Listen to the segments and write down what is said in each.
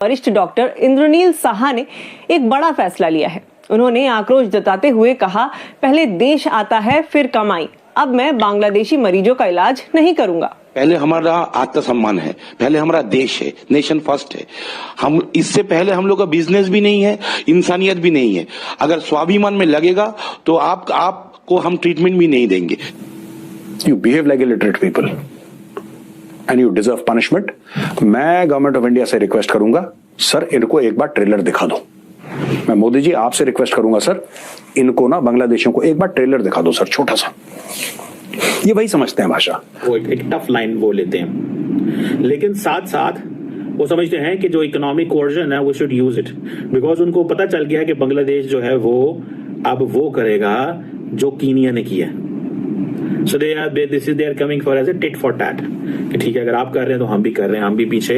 वरिष्ठ डॉक्टर इंद्रनील साहा ने एक बड़ा फैसला लिया है। उन्होंने आक्रोश जताते हुए कहा, पहले देश आता है फिर कमाई, अब मैं बांग्लादेशी मरीजों का इलाज नहीं करूंगा। पहले हमारा आत्मसम्मान है, पहले हमारा देश है, नेशन फर्स्ट है। हम इससे पहले हम लोग का बिजनेस भी नहीं है, इंसानियत भी नहीं है। अगर स्वाभिमान में लगेगा तो आपको हम ट्रीटमेंट भी नहीं देंगे। You behave like illiterate people and you deserve punishment. मैं गवर्नमेंट ऑफ इंडिया से रिक्वेस्ट करूंगा, सर इनको एक बार ट्रेलर दिखा दो। मैं मोदी जी आपसे रिक्वेस्ट करूंगा, सर इनको ना बांग्लादेशियों को एक बार ट्रेलर दिखा दो सर, छोटा सा। ये वही समझते हैं भाषा, वो एक टफ लाइन वो लेते हैं, लेकिन साथ साथ वो समझते हैं कि जो इकोनॉमिक कोर्जन है वो शुड यूज इट, बिकॉज उनको पता चल गया कि बांग्लादेश जो है वो अब वो करेगा जो कीनिया ने किया। So they are coming for as a tit for tat कि ठीक है, अगर आप कर रहे हैं तो हम भी कर रहे हैं, हम भी पीछे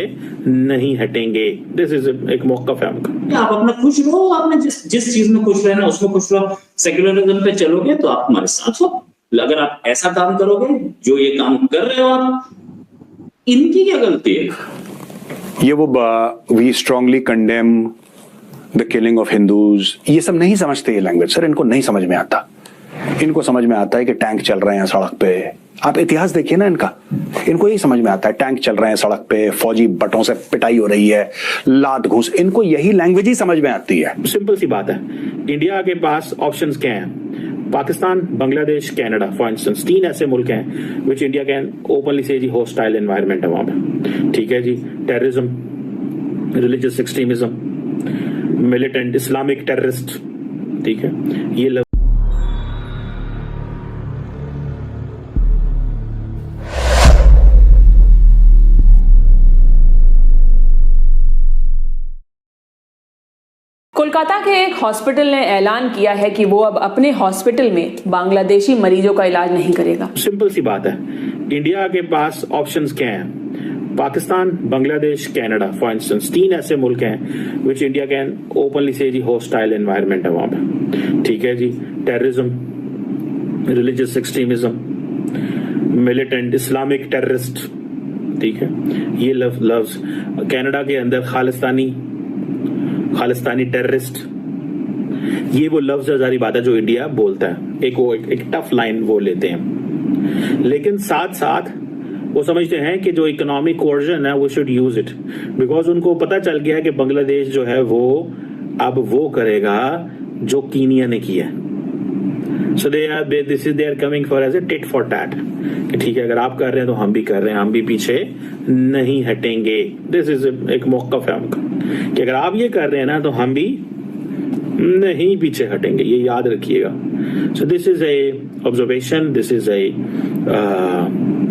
नहीं हटेंगे। दिस इज एक मौका है हमका। आप अपना खुश रहो, आपने जिस चीज में खुश रहना उसमें खुश रहो। सेक्युलरिज्म पे चलोगे तो आप हमारे साथ हो। अगर आप ऐसा काम करोगे जो ये काम कर रहे हो आप, इनकी क्या गलती है? ये वो we strongly condemn the killing of Hindus, ये सब नहीं समझते ये लैंग्वेज सर, इनको नहीं समझ में आता। इनको समझ में आता है कि टैंक चल रहे हैं सड़क पे। आप इतिहास देखिए ना इनका, इनको यही समझ में आता है टैंक चल रहे हैं सड़क पे, फौजी बटों से पिटाई हो रही है, लात घूस, इनको यही लैंग्वेज ही समझ में आती है। सिंपल सी बात है, इंडिया के पास ऑप्शंस क्या हैं? Pakistan, Bangladesh, Canada for instance, 3 ऐसे मुल्क हैं विच इंडिया कैन ओपनली से जी होस्टाइल एनवायरनमेंट है वहां पे। ठीक है जी, terrorism, religious extremism, militant Islamic terrorist, ठीक है, ये कोलकाता के एक हॉस्पिटल ने ऐलान किया है कि वो अब अपने हॉस्पिटल में बांग्लादेशी मरीजों का इलाज नहीं करेगा। सिंपल सी बात है, इंडिया के पास ऑप्शंस क्या हैं? Pakistan, Bangladesh, Canada for instance, 3 ऐसे मुल्क हैं विच इंडिया कैन ओपनली से जी होस्टाइल एनवायरनमेंट है वहां पे। ठीक है जी, terrorism, religious extremism, militant Islamic terrorist, ठीक है, ये लफ्ज कनाडा के अंदर खालिस्तानी टेररिस्ट, ये वो लफ्ज जारी बात है जो इंडिया बोलता है। एक टफ लाइन वो लेते हैं, लेकिन साथ साथ वो समझते हैं कि जो इकोनॉमिक कोर्जन है वो शुड यूज इट, बिकॉज उनको पता चल गया है कि बांग्लादेश जो है वो अब वो करेगा जो कीनिया ने किया। So they are coming for as a tit for tat कि ठीक है, अगर आप कर रहे हैं तो हम भी कर रहे हैं, हम भी पीछे नहीं हटेंगे। दिस इज एक मौका है हमका कि अगर आप ये कर रहे हैं ना तो हम भी नहीं पीछे हटेंगे, ये याद रखिएगा। So this is a observation, this is a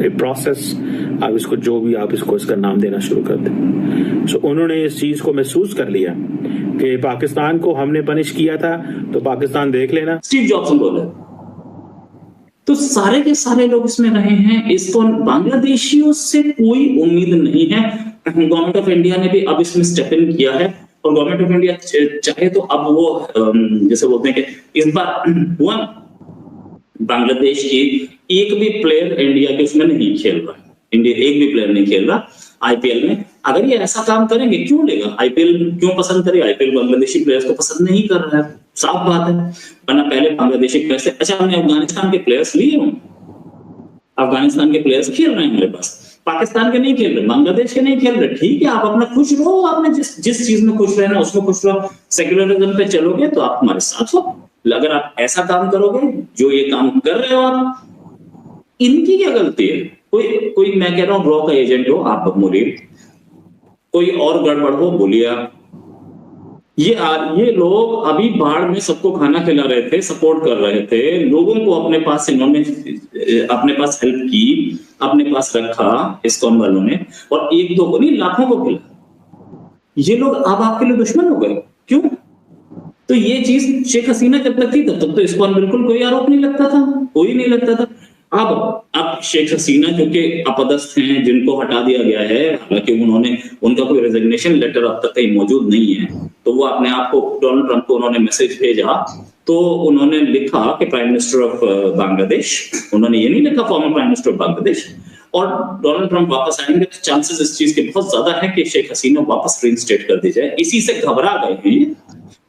process. आप इसको जो भी आप इसको इसका नाम देना शुरू कर दें। सो उन्होंने इस चीज को महसूस कर लिया कि पाकिस्तान को हमने पनिश किया था तो पाकिस्तान देख लेना। स्टीव जॉब्स बोले तो सारे के सारे लोग इसमें रहे हैं, इसको बांग्लादेशियों से कोई उम्मीद नहीं है। गवर्नमेंट ऑफ इंडिया ने भी अब इसमें स्टेप इन किया है और गवर्नमेंट ऑफ इंडिया चाहे तो अब वो जैसे बोलते हैं कि इस बार हुआ बांग्लादेश की एक भी प्लेयर इंडिया के उसमें नहीं खेल रहा, इंडिया एक भी प्लेयर नहीं खेल रहा आईपीएल में। अगर ये ऐसा काम करेंगे, क्यों लेगा आईपीएल, क्यों पसंद करे? आईपीएल बांग्लादेशी प्लेयर्स को पसंद नहीं कर रहा है, साफ बात है। वरना पहले बांग्लादेशी प्लेयर्स थे। अच्छा, हमने अफगानिस्तान के प्लेयर्स लिए हों, अफगानिस्तान के प्लेयर्स खेल रहे हैं हमारे पास, पाकिस्तान के नहीं खेल रहे, बांग्लादेश के नहीं खेल रहे। ठीक है, आप अपना खुश रहो, आपने जिस चीज में खुश रहना उसमें खुश रहो। सेक्युलरिज्म पे चलोगे तो आप हमारे साथ हो। अगर आप ऐसा काम करोगे जो ये काम कर रहे हो आप, इनकी क्या गलती है? कोई मैं कह रहा हूँ ड्रॉ का एजेंट हो आप बोलिए, कोई और गड़बड़ हो बोलिए आप। ये लोग अभी बाढ़ में सबको खाना खिला रहे थे, सपोर्ट कर रहे थे, लोगों को अपने पास इन्होंने अपने पास हेल्प की, अपने पास रखा इस्कॉन वालों ने, और 1-2 को नहीं लाखों को खिला। ये लोग अब आपके लिए दुश्मन हो गए, क्यों? तो ये चीज शेख हसीना जब तक थी तब तक तो इस्कॉन बिल्कुल कोई आरोप नहीं लगता था, कोई नहीं लगता था। अब शेख हसीना जो कि अपदस्थ हैं, जिनको हटा दिया गया है, हालांकि उनका कोई रेजिग्नेशन लेटर अब तक कहीं मौजूद नहीं है, तो वो अपने आप को डोनाल्ड ट्रंप को उन्होंने मैसेज भेजा तो उन्होंने लिखा कि प्राइम मिनिस्टर ऑफ बांग्लादेश, उन्होंने ये नहीं लिखा former prime minister of Bangladesh, और डोनाल्ड ट्रंप वापस आएंगे तो चांसेस इस चीज के बहुत ज्यादा है कि शेख हसीना वापस रीइंस्टेट कर दी जाए। इसी से घबरा गए हैं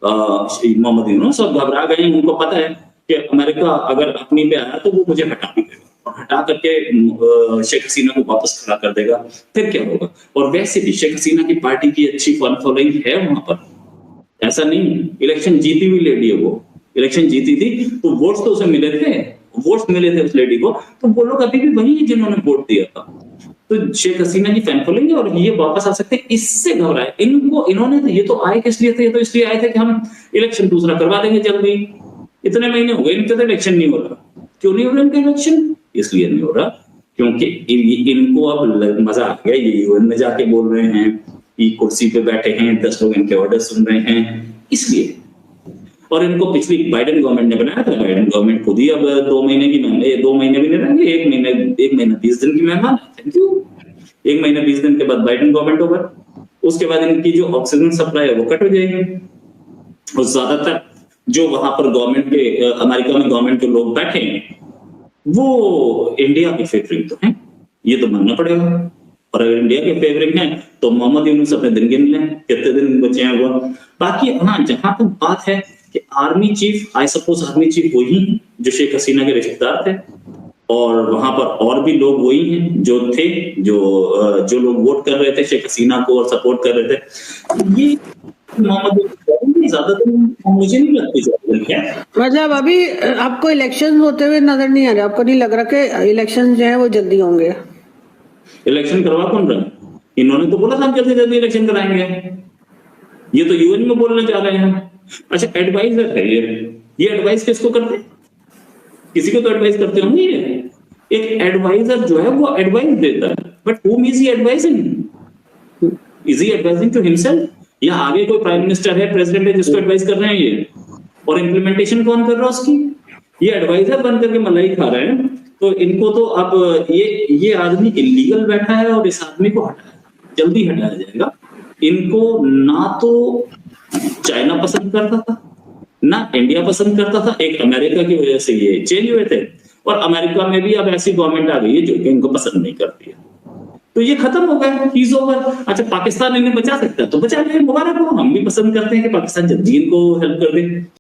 मोहम्मद यूनुस, और घबरा गए हैं, उनको पता है कि अमेरिका अगर अपनी पे आया तो वो मुझे हटा भी देगा और हटा करके शेख हसीना को वापस खड़ा कर देगा, फिर क्या होगा। और वैसे भी शेख हसीना की पार्टी की अच्छी फन फॉलोइंग है वहां पर, ऐसा नहीं, इलेक्शन जीती हुई लेडी है वो, इलेक्शन जीती थी तो वोट्स तो उसे मिले थे, वोट्स मिले थे उस लेडी को, तो वो लोग अभी भी वही है जिन्होंने वोट दिया था। तो शेख हसीना की फैन फॉलोइंग है और ये वापस आ सकते हैं, इससे घबराए इनको। इन्होंने तो ये तो आए किस लिए थे, ये तो इसलिए आए थे कि हम इलेक्शन दूसरा करवा देंगे जल्दी। इतने महीने हो गए इनके तो इलेक्शन नहीं हो रहा। क्यों नहीं हो रहा इनका इलेक्शन? इसलिए नहीं हो रहा क्योंकि इनको अब मजा आ गया, ये यूएन में जाके बोल रहे हैं, ये कुर्सी पे बैठे हैं, 10 लोग इनके ऑर्डर सुन रहे हैं, इसलिए। और इनको पिछली बाइडेन गवर्नमेंट ने बनाया था, बाइडेन गवर्नमेंट खुद ही अब 2 महीने की मेहमान, 2 महीने भी नहीं रहेंगे, 1 महीना 20 दिन की मेहमान। Thank you. 1 महीना 20 दिन के बाद बाइडेन गवर्नमेंट ओवर, उसके बाद इनकी जो ऑक्सीजन सप्लाई है वो कट हो जाएगी। और ज्यादातर जो वहां पर गवर्नमेंट के, अमेरिका में गवर्नमेंट के लोग बैठे हैं वो इंडिया की फेवरिंग तो है, ये तो मानना पड़ेगा। और अगर इंडिया के फेवरिट हैं तो मोहम्मद यूनुस अपने दिन गिन लें, कितने दिन बचे हैं वो। बाकी हाँ, जहां तक बात है कि army chief, I suppose army chief वही जो शेख हसीना के रिश्तेदार थे, और वहां पर और भी लोग वही हैं जो थे, जो लोग वोट कर रहे थे शेख हसीना को और सपोर्ट कर रहे थे। ये मोहम्मद ज्यादातर मुझे नहीं लगती है। मतलब अभी आपको इलेक्शन होते हुए नजर नहीं आ रहा, आपको नहीं लग रहा कि इलेक्शन जो है वो जल्दी होंगे? इलेक्शन करवा कौन रहा है? इन्होंने तो बोला था हम जल्दी जल्दी इलेक्शन कराएंगे, ये तो यूएन में बोलने जा रहे हैं। अच्छा, एडवाइजर है ये एडवाइस किसको करते हैं? किसी को तो एडवाइस करते होंगे ये। एक एडवाइजर जो है वो एडवाइस देता है, but whom is he advising? Is he advising to himself? या आगे कोई प्राइम मिनिस्टर है, प्रेसिडेंट है जिसको एडवाइस कर रहे हैं ये, और इम्प्लीमेंटेशन कौन कर रहा है उसकी? ये एडवाइजर बन करके मलाई खा रहे हैं। तो इनको तो अब ये आदमी इलीगल बैठा है और इस आदमी को जल्दी हटाया जाएगा। इनको ना तो चाइना पसंद करता था, ना इंडिया पसंद करता था, एक अमेरिका की वजह से ये चेंज हुए थे, और अमेरिका में भी अब ऐसी गवर्नमेंट आ गई है जो कि इनको पसंद नहीं करती है। तो ये खत्म हो गया, चीज ओवर। अच्छा, पाकिस्तान इन्हें बचा सकता है तो बचा ले, मुबारक हो, हम भी पसंद करते हैं कि पाकिस्तान जल्दी इनको हेल्प कर दे।